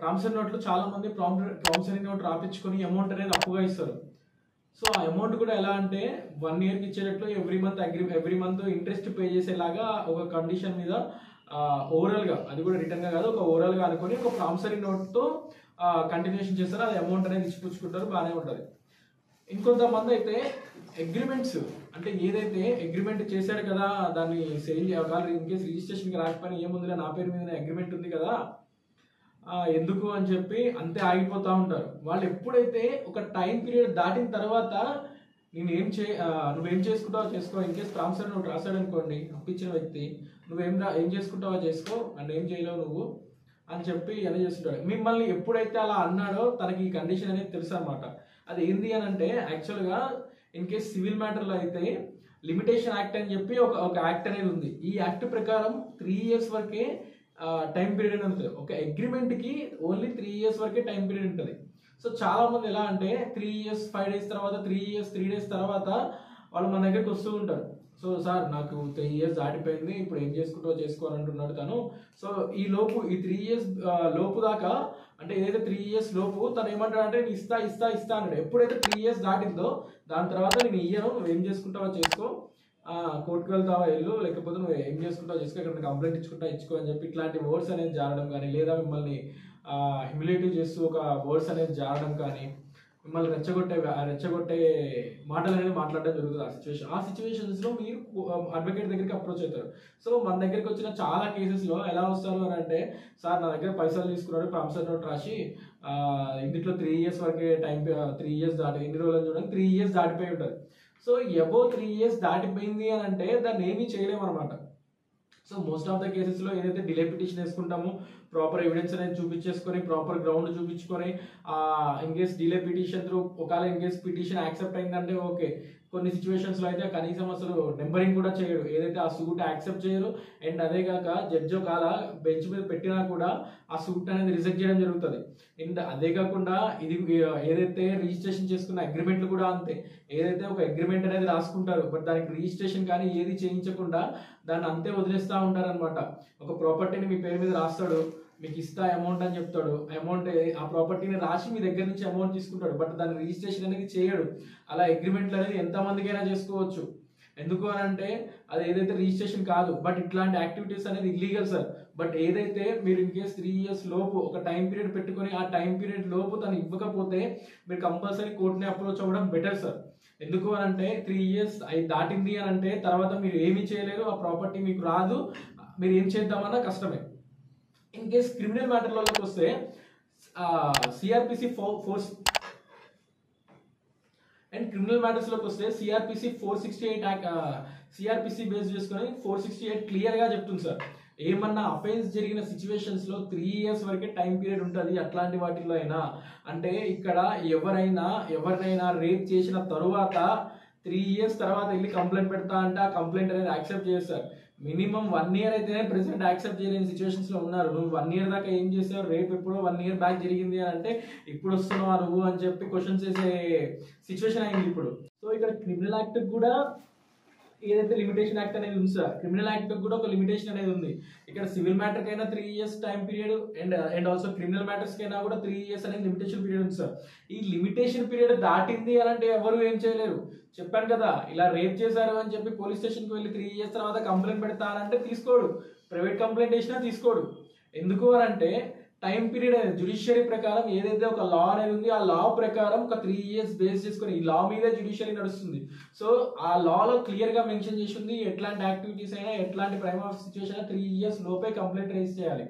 Promissory నోట్లు చాలా మంది ప్రామిసరీ నోట్ రాపించుకొని అమౌంట్ అనేది అప్పుగా ఇస్తారు. సో ఆ అమౌంట్ కూడా ఎలా అంటే 1 ఇయర్కి ఇచ్చేటట్లు ఎవ్రీ మంత్ ఇంట్రెస్ట్ పే చేసేలాగా ఒక కండిషన్ మీద ఓవరాల్గా, అది కూడా రిటర్న్గా కాదు, ఒక ఓవరాల్గా అనుకొని ఒక ప్రామిసరీ నోట్తో కంటిన్యూషన్ చేస్తారు. అది అమౌంట్ అనేది ఇచ్చిపుచ్చుకుంటారు, బాగానే ఉంటుంది. ఇంకొంతమంది అయితే అగ్రిమెంట్స్, అంటే ఏదైతే అగ్రిమెంట్ చేశాడు కదా దాన్ని సేల్ చేయాలి, ఇన్ కేసు రిజిస్ట్రేషన్కి రాకపోయినా ఏముందిలే నా పేరు మీద అగ్రిమెంట్ ఉంది కదా ఎందుకు అని చెప్పి అంతే ఆగిపోతూ ఉంటారు. వాళ్ళు ఎప్పుడైతే ఒక టైం పీరియడ్ దాటిన తర్వాత నువ్వేం చేసుకుంటావో చేసుకో, ఇన్ కేసు ప్రామిసరీ నోట్ రాశాడు అనుకోండి అప్పించిన వ్యక్తి, ఏం చేసుకుంటావో చేసుకో, నన్ను ఏం చేయలేవు నువ్వు అని చెప్పి ఎలా చేస్తుంటాడు. మిమ్మల్ని ఎప్పుడైతే అలా అన్నాడో తనకి ఈ కండిషన్ అనేది తెలుసు అనమాట. అది ఏంది అని అంటే యాక్చువల్గా ఇన్ కేస్ సివిల్ మ్యాటర్లో అయితే లిమిటేషన్ యాక్ట్ అని చెప్పి ఒక యాక్ట్ అనేది ఉంది. ఈ యాక్ట్ ప్రకారం 3 years వరకే టైం పీరియడ్ అని ఉంటుంది. ఒక అగ్రిమెంట్కి ఓన్లీ 3 years వరకే టైం పీరియడ్ ఉంటుంది. సో చాలా మంది ఎలా అంటే 3 years 5 days తర్వాత 3 years 3 days తర్వాత వాళ్ళు మన దగ్గరికి వస్తూ ఉంటారు. సో సార్ నాకు 3 years దాటిపోయింది, ఇప్పుడు ఏం చేసుకుంటూ చేసుకోవాలంటున్నాడు తను. సో ఈ 3 years లోపు దాకా, అంటే ఏదైతే 3 years లోపు తను ఏమంటాడు అంటే నేను ఇస్తా అన్నాడు. ఎప్పుడైతే 3 years దాటిందో దాని తర్వాత నేను ఇయ్యను, నువ్వేం చేసుకుంటావో చేసుకో, కోర్టుకు వెళ్తావా వెళ్ళు, లేకపోతే నువ్వు ఏం చేసుకుంటావో చేసుకో, ఇక్కడ కంప్లైంట్ ఇచ్చుకో అని చెప్పి ఇట్లాంటి వర్డ్స్ అనేది జారడం కానీ, లేదా మిమ్మల్ని హ్యూమిలేటివ్ చేస్తూ ఒక వర్డ్స్ అనేది జారడం కానీ, మిమ్మల్ని రెచ్చగొట్టే మాటలు అనేది మాట్లాడడం జరుగుతుంది. ఆ సిచ్యువేషన్స్లో మీరు అడ్వకేట్ దగ్గరికి అప్రోచ్ అవుతారు. సో మన దగ్గరికి వచ్చిన చాలా కేసెస్లో ఎలా వస్తారు అని అంటే, సార్ నా దగ్గర పైసలు తీసుకున్నాడు, ప్రామిసరీ నోట్ రాసి ఇందులో 3 years వరకే టైం, 3 years దాటి ఎన్ని రోజులు చూడండి 3 years దాటిపోయి ఉంటుంది. సో అబౌవ్ 3 years దాటిపోయింది అని అంటే దాన్ని ఏమీ చేయలేము అనమాట. సో మోస్ట్ ఆఫ్ ద కేసెస్లో ఏదైతే డిలే పిటిషన్ వేసుకుంటామో ప్రాపర్ ఎవిడెన్స్ అనేది చూపించేసుకొని, ప్రాపర్ గ్రౌండ్ చూపించుకొని, in case delay petition through ఒకవేళ ఇన్ కేస్ పిటిషన్ యాక్సెప్ట్ అయిందంటే ఓకే. కొన్ని సిచ్యువేషన్స్లో అయితే కనీసం అసలు నెంబరింగ్ కూడా చేయరు, ఏదైతే ఆ సూట్ యాక్సెప్ట్ చేయరు. అండ్ అదే కాక జడ్జి ఒకవేళ బెంచ్ మీద పెట్టినా కూడా ఆ సూట్ అనేది రిజెక్ట్ చేయడం జరుగుతుంది. అండ్ అదే కాకుండా ఇది ఏదైతే రిజిస్ట్రేషన్ చేసుకున్న అగ్రిమెంట్లు కూడా అంతే. ఏదైతే ఒక అగ్రిమెంట్ అనేది రాసుకుంటారు, బట్ దానికి రిజిస్ట్రేషన్ కానీ ఏది చేయించకుండా దాన్ని అంతే వదిలేస్తూ ఉంటారు అనమాట. ఒక ప్రాపర్టీని మీ పేరు మీద రాస్తాడు, మీకు ఇస్తా అమౌంట్ అని చెప్తాడు, ఆ ప్రాపర్టీని రాసి మీ దగ్గర నుంచి అమౌంట్ తీసుకుంటాడు, బట్ దాని రిజిస్ట్రేషన్ అనేది చేయడు. అలా అగ్రిమెంట్లు అనేది ఎంతమందికైనా చేసుకోవచ్చు. ఎందుకు అని అంటే అది ఏదైతే రిజిస్ట్రేషన్ కాదు, బట్ ఇట్లాంటి యాక్టివిటీస్ అనేది ఇల్లీగల్ సార్. బట్ ఏదైతే మీరు ఇన్ కేస్ 3 years లోపు ఒక టైం పీరియడ్ పెట్టుకొని ఆ టైం పీరియడ్ లోపు తను ఇవ్వకపోతే మీరు కంపల్సరీ కోర్టుని అప్రోచ్ అవ్వడం బెటర్ సార్. ఎందుకు అని అంటే 3 years దాటింది అని అంటే తర్వాత మీరు ఏమీ చేయలేరు, ఆ ప్రాపర్టీ మీకు రాదు, మీరు ఏం చేద్దామన్నా కష్టమే. ఇన్ కేస్ క్రిమినల్ మ్యాటర్లోకి వస్తే సిఆర్పిసి అండ్ క్రిమినల్ మ్యాటర్స్లోకి వస్తే సిఆర్పిసి 468 సిఆర్పిసి బేస్ చేసుకొని 468 క్లియర్గా చెప్తుంది సార్. ఏమన్నా అఫెన్స్ జరిగిన సిచ్యువేషన్స్లో 3 years వరకే టైం పీరియడ్ ఉంటుంది. అట్లాంటి వాటిల్లో అయినా అంటే ఇక్కడ ఎవరినైనా రేప్ చేసిన తరువాత 3 years తర్వాత వెళ్ళి కంప్లైంట్ పెడతా అంటే ఆ కంప్లైంట్ అనేది యాక్సెప్ట్ చేస్తారు. మినిమం 1 year అయితేనే ప్రెసిడెంట్ యాక్సెప్ట్ చేయలేని సిచ్యువేషన్స్లో ఉన్నారు. నువ్వు 1 year దాకా ఏం చేసావు, రేపు ఎప్పుడో 1 year బ్యాక్ జరిగింది అని అంటే ఇప్పుడు వస్తున్నావా నువ్వు అని చెప్పి క్వశ్చన్స్ చేసే సిచ్యువేషన్ అయింది ఇప్పుడు. సో ఇక్కడ క్రిమినల్ యాక్ట్ కూడా ఏదైతే లిమిటేషన్ యాక్ట్ అనేది ఉంది సార్, క్రిమినల్ యాక్ట్ కూడా ఒక లిమిటేషన్ అనేది ఉంది. ఇక్కడ సివిల్ మ్యాటర్ కైనా 3 years time period and also criminal matters కైనా కూడా 3 years అనేది లిమిటేషన్ పీరియడ్ ఉంది సార్. ఈ లిమిటేషన్ పీరియడ్ దాటింది అని అంటే ఎవరు ఏం చేయలేరు. చెప్పాను కదా, ఇలా రేప్ చేశారు అని చెప్పి పోలీస్ స్టేషన్కి వెళ్ళి 3 years తర్వాత కంప్లైంట్ పెడతానంటే తీసుకోడు, ప్రైవేట్ కంప్లైంట్ వేసినా తీసుకోడు. ఎందుకు అని అంటే టైం పీరియడ్ అనేది జ్యుడిషియరీ ప్రకారం ఏదైతే ఒక లా అనేది ఉంది, ఆ లా ప్రకారం ఒక 3 years బేస్ చేసుకుని ఈ లా మీదే జ్యుడిషియరీ నడుస్తుంది. సో ఆ లాలో క్లియర్గా మెన్షన్ చేసి ఉంది ఎట్లాంటి యాక్టివిటీస్ అయినా, ఎట్లాంటి ప్రైమ్ ఆఫ్ సిచ్యువేషన్ అయినా 3 years లోపే కంప్లైంట్ రైజ్ చేయాలి.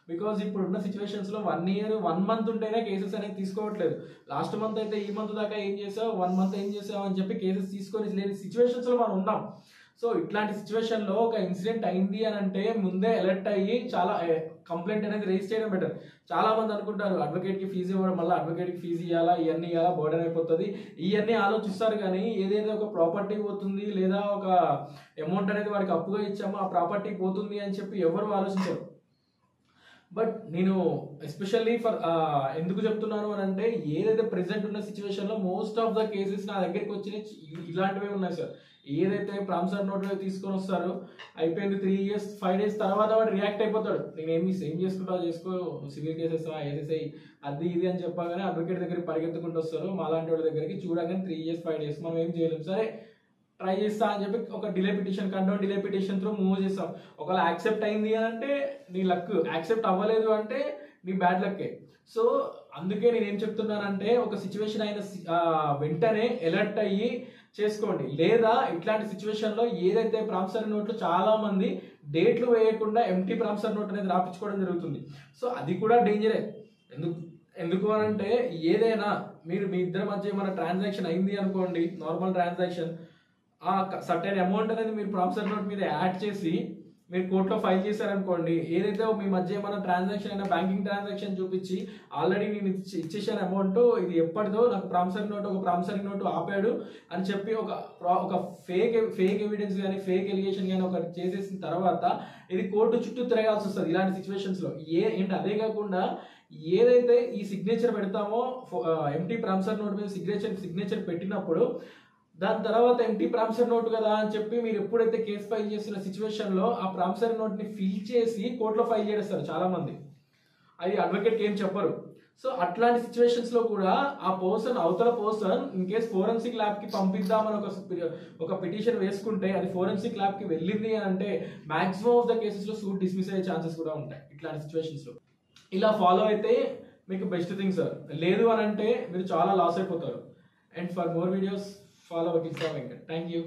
బికాజ్ ఇప్పుడున్న సిచ్యువేషన్స్లో 1 year 1 month ఉంటేనే కేసెస్ అనేది తీసుకోవట్లేదు. లాస్ట్ మంత్ అయితే ఈ మంత్ దాకా ఏం చేసావు, 1 month ఏం చేసావు అని చెప్పి కేసెస్ తీసుకొని లేని సిచ్యువేషన్స్లో మనం ఉన్నాం. సో ఇట్లాంటి సిచ్యువేషన్లో ఒక ఇన్సిడెంట్ అయింది అని అంటే ముందే అలర్ట్ అయ్యి చాలా కంప్లైంట్ అనేది రేజ్ చేయడం బెటర్. చాలా మంది అనుకుంటారు అడ్వకేట్కి ఫీజు ఇవ్వడం వల్ల అడ్వకేట్కి ఫీజు ఇవ్వాలా, ఇవన్నీ ఇవ్వాలా, బర్డెన్ అయిపోతుంది, ఇవన్నీ ఆలోచిస్తారు. కానీ ఏదైతే ఒక ప్రాపర్టీ పోతుంది లేదా ఒక అమౌంట్ అనేది వాడికి అప్పుగా ఇచ్చామో ఆ ప్రాపర్టీ పోతుంది అని చెప్పి ఎవరు ఆలోచించరు. బట్ నేను ఎస్పెషల్లీ ఎందుకు చెప్తున్నాను అని అంటే ఏదైతే ప్రెసెంట్ ఉన్న సిచ్యువేషన్లో మోస్ట్ ఆఫ్ ద కేసెస్ నా దగ్గరికి వచ్చిన ఇలాంటివే ఉన్నాయి సార్. ఏదైతే ప్రామిసరీ నోట్ తీసుకొని వస్తారో అయిపోయింది 3 years 5 days తర్వాత వాడు రియాక్ట్ అయిపోతాడు. నేను ఏం చేసుకుంటావు చేసుకో, సివిల్ కేసెస్ ఏసెస్ఐ అది ఇది అని చెప్పగానే అడ్వకేట్ దగ్గరికి పరిగెత్తుకుంటూ వస్తారు. మాలాంటి వాళ్ళ దగ్గరికి చూడగానే 3 years 5 days మనం ఏం చేయలేము. సరే ట్రై చేస్తా అని చెప్పి ఒక delay petition condone delay petition through move చేస్తాం. ఒకవేళ యాక్సెప్ట్ అయింది అని అంటే నీ లక్, యాక్సెప్ట్ అవ్వలేదు అంటే నీ బ్యాడ్ లక్కే. సో అందుకే నేను ఏం చెప్తున్నానంటే ఒక సిచ్యువేషన్ అయిన వెంటనే అలర్ట్ అయ్యి చేసుకోండి. లేదా ఇట్లాంటి సిచ్యువేషన్లో ఏదైతే ప్రామిసరీ నోట్లు చాలా మంది డేట్లు వేయకుండా ఎంటీ ప్రామిసరీ నోట్ అనేది రాపించుకోవడం జరుగుతుంది. సో అది కూడా డేంజరే. ఎందుకు అని అంటే ఏదైనా మీ ఇద్దరి మధ్య ఏమైనా ట్రాన్సాక్షన్ అయింది అనుకోండి, నార్మల్ ట్రాన్సాక్షన్, ఆ సర్టెన్ అమౌంట్ అనేది మీరు ప్రామిసరీ నోట్ మీద యాడ్ చేసి మీరు కోర్టులో ఫైల్ చేశారనుకోండి, ఏదైతే మీ మధ్య ఏమైనా ట్రాన్సాక్షన్ అయినా బ్యాంకింగ్ ట్రాన్సాక్షన్ చూపించి ఆల్రెడీ నేను ఇచ్చేసాను అమౌంట్, ఇది ఎప్పటిదో నాకు ఒక ప్రామిసరీ నోటు ఆపాడు అని చెప్పి ఒక ఫేక్ ఎవిడెన్స్ కానీ ఫేక్ ఎలిగేషన్ కానీ ఒకటి చేసేసిన తర్వాత ఇది కోర్టు చుట్టూ తిరగాల్సి వస్తుంది ఇలాంటి సిచ్యువేషన్స్లో. ఏంటి అదే కాకుండా ఏదైతే ఈ సిగ్నేచర్ పెడతామో ఎంటీ ప్రామిసరీ నోట్ మీద సిగ్నేచర్ పెట్టినప్పుడు దాని తర్వాత ఎంటీ ప్రామిసరీ నోట్ కదా అని చెప్పి మీరు ఎప్పుడైతే కేసు ఫైల్ చేస్తున్న సిచ్యువేషన్లో ఆ ప్రామిసరీ నోట్ని ఫిల్ చేసి కోర్టులో ఫైల్ చేస్తారు చాలా మంది. అది అడ్వకేట్కి ఏం చెప్పరు. సో అట్లాంటి సిచ్యువేషన్స్లో కూడా ఆ అవతల పర్సన్ ఇన్ కేస్ ఫోరెన్సిక్ ల్యాబ్కి పంపిద్దామని ఒక పిటిషన్ వేసుకుంటే అది ఫోరెన్సిక్ ల్యాబ్కి వెళ్ళింది అని అంటే మ్యాక్సిమం ఆఫ్ ద కేసెస్లో సూట్ డిస్మిస్ అయ్యే ఛాన్సెస్ కూడా ఉంటాయి ఇట్లాంటి సిచ్యువేషన్స్లో. ఇలా ఫాలో అయితే మీకు బెస్ట్ థింగ్ సార్. లేదు అని అంటే మీరు చాలా లాస్ అయిపోతారు. And for more videos follow Kitsa Venkat. Thank you.